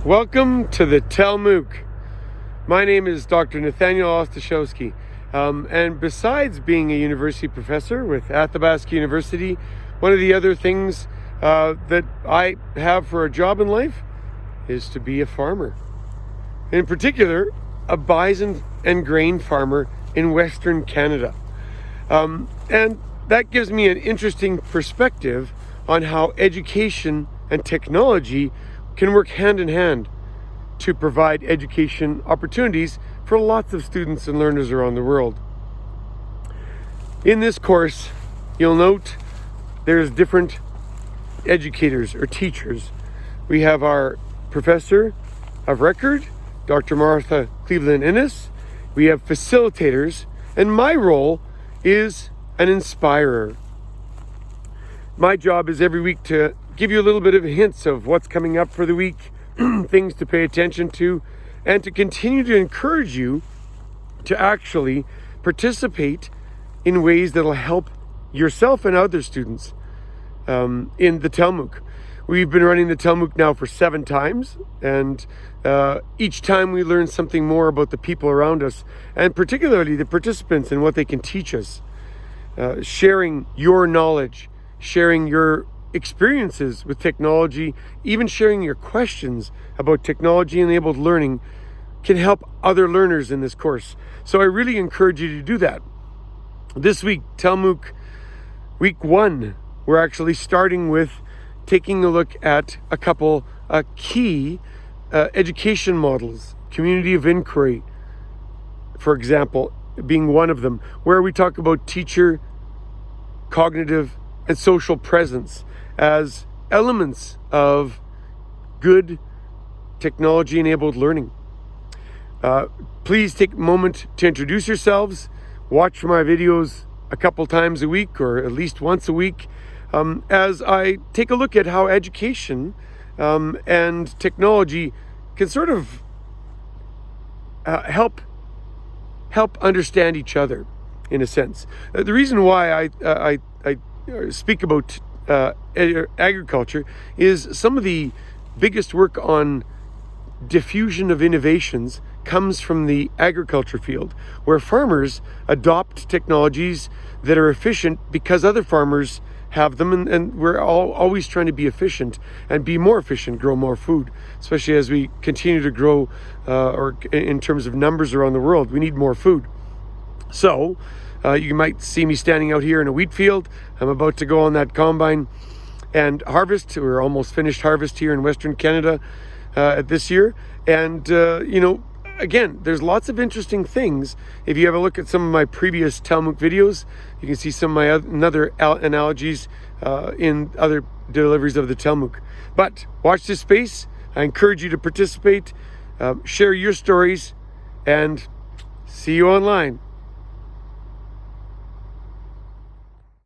Welcome to the Telmooc. My name is Dr. Nathaniel Ostashewski. And besides being a university professor with Athabasca University, one of the other things that I have for a job in life is to be a farmer. In particular, a bison and grain farmer in Western Canada. And that gives me an interesting perspective on how education and technology can work hand in hand to provide education opportunities for lots of students and learners around the world. In this course, you'll note there's different educators or teachers. We have our professor of record, Dr. Martha Cleveland Innes. We have facilitators, and my role is an inspirer. My job is every week to give you a little bit of hints of what's coming up for the week, things to pay attention to, and to continue to encourage you to actually participate in ways that'll help yourself and other students in the Telmooc. We've been running the Telmooc now for 7 times, and each time we learn something more about the people around us, and particularly the participants and what they can teach us. Sharing your knowledge, sharing your experiences with technology, even sharing your questions about technology-enabled learning can help other learners in this course. So I really encourage you to do that. This week, Telmooc week 1, we're actually starting with taking a look at a couple key education models. Community of inquiry, for example, being one of them, where we talk about teacher, cognitive, and social presence as elements of good technology-enabled learning. Please take a moment to introduce yourselves. Watch my videos a couple times a week, or at least once a week, as I take a look at how education and technology can sort of help understand each other, in a sense. The reason why I speak about agriculture is some of the biggest work on diffusion of innovations comes from the agriculture field, where farmers adopt technologies that are efficient because other farmers have them, and we're always trying to be efficient and be more efficient, grow more food, especially as we continue to grow or in terms of numbers around the world. We need more food. So you might see me standing out here in a wheat field. I'm about to go on that combine and harvest. We're almost finished harvest here in Western Canada this year. And, again, there's lots of interesting things. If you have a look at some of my previous Telmooc videos, you can see some of my other analogies in other deliveries of the Telmooc. But watch this space. I encourage you to participate, share your stories, and see you online.